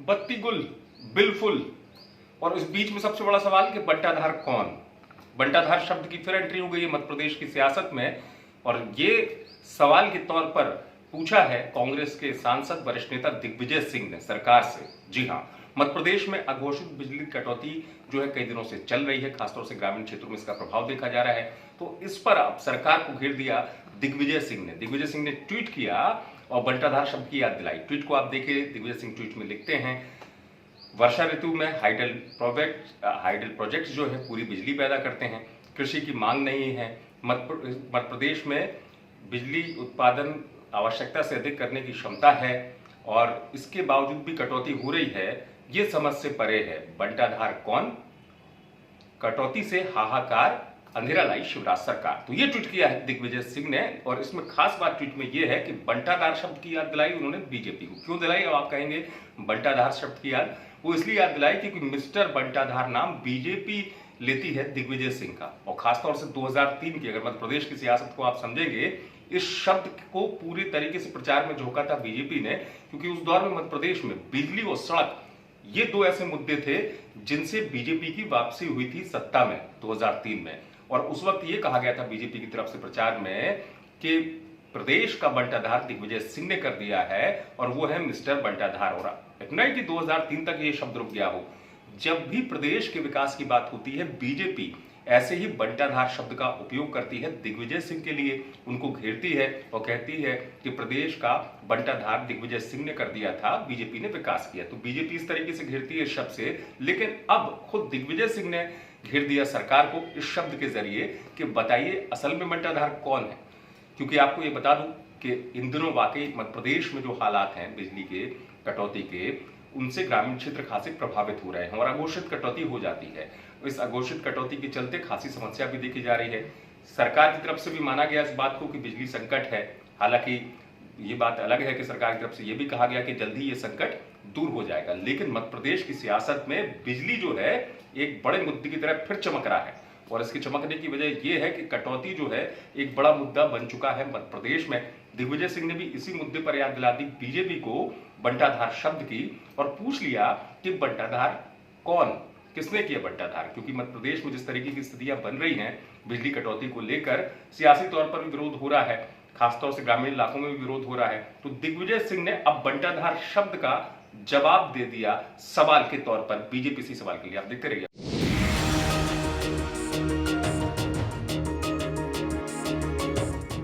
बत्ती गुल, बिलफुल। और इस बीच में सबसे बड़ा सवाल कि बंटाधार कौन। बंटाधार शब्द की फिर एंट्री हो गई है मध्य प्रदेश की सियासत में, और ये सवाल के तौर पर पूछा है कांग्रेस के सांसद वरिष्ठ नेता दिग्विजय सिंह ने सरकार से। जी हां, मध्य प्रदेश में अघोषित बिजली कटौती जो है कई दिनों से चल रही है, खासतौर से ग्रामीण क्षेत्रों में इसका प्रभाव देखा जा रहा है। तो इस पर अब सरकार को घेर दिया दिग्विजय सिंह ने। दिग्विजय सिंह ने ट्वीट किया और बंटाधार शब्द की याद दिलाई। ट्वीट को आप देखिए, दिग्विजय सिंह ट्वीट में लिखते हैं, वर्षा ऋतु में हाइडल प्रोजेक्ट्स जो है पूरी बिजली पैदा करते हैं। कृषि की मांग नहीं है। मध्य प्रदेश में बिजली उत्पादन आवश्यकता से अधिक करने की क्षमता है और इसके बावजूद भी कटौती हो रही है, ये समझ से परे है। बंटाधार कौन, कटौती से हाहाकार, अंधेरा लाई शिवराज सरकार। तो ये ट्वीट किया है दिग्विजय सिंह ने, और इसमें खास बात ट्वीट में ये है कि बंटाधार शब्द की याद दिलाई उन्होंने बीजेपी को। क्यों दिलाई, अब आप कहेंगे बंटाधार शब्द की याद वो इसलिए याद दिलाई क्योंकि मिस्टर बंटाधार नाम बीजेपी लेती है दिग्विजय सिंह का, और खासतौर से 2003 की अगर मध्य प्रदेश की सियासत को आप समझेंगे, इस शब्द को पूरी तरीके से प्रचार में झोंका था बीजेपी ने, क्योंकि उस दौर में मध्य प्रदेश में बिजली और सड़क ये दो ऐसे मुद्दे थे जिनसे बीजेपी की वापसी हुई थी सत्ता में 2003 में। और उस वक्त ये कहा गया था बीजेपी की तरफ से प्रचार में कि प्रदेश का बंटाधार दिग्विजय सिंह ने कर दिया है और वो है मिस्टर बंटाधार। हो रहा इतना ही कि 2003 तक ये शब्द रुक गया हो। जब भी प्रदेश के विकास की बात होती है, बीजेपी ऐसे ही बंटाधार शब्द का उपयोग करती है दिग्विजय सिंह के लिए, उनको घेरती है और कहती है कि प्रदेश का बंटाधार दिग्विजय सिंह ने कर दिया था, बीजेपी ने विकास किया। तो बीजेपी इस तरीके से घेरती है इस शब्द से, लेकिन अब खुद दिग्विजय सिंह ने घेर दिया सरकार को इस शब्द के जरिए कि बताइए असल में बंटाधार कौन है। क्योंकि आपको ये बता दूं कि इन दिनों वाकई मध्य प्रदेश में जो हालात हैं बिजली के कटौती के, उनसे ग्रामीण क्षेत्र खासी प्रभावित हो रहे हैं और अघोषित कटौती हो जाती है। इस अघोषित कटौती के चलते खासी समस्या भी देखी जा रही है। सरकार की तरफ से भी माना गया इस बात को कि बिजली संकट है। हालांकि ये बात अलग है कि सरकार की तरफ से ये भी कहा गया कि जल्दी ये संकट दूर हो जाएगा, लेकिन मध्य प्रदेश की सियासत में बिजली जो है एक बड़े मुद्दे की तरह फिर चमक रहा है। और इसके चमकने की वजह यह है कि कटौती जो है एक बड़ा मुद्दा बन चुका है मध्य प्रदेश में। दिग्विजय सिंह ने भी इसी मुद्दे पर याद दिला दी बीजेपी को बंटाधार शब्द की और पूछ लिया कि बंटाधार कौन, किसने किया बंटाधार। क्योंकि मध्य प्रदेश में जिस तरीके की स्थितियां बन रही हैं बिजली कटौती को लेकर, सियासी तौर पर भी विरोध हो रहा है, खासतौर से ग्रामीण इलाकों में भी विरोध हो रहा है। तो दिग्विजय सिंह ने अब बंटाधार शब्द का जवाब दे दिया सवाल के तौर पर, बीजेपी से सवाल के लिए। आप देखते रहिए।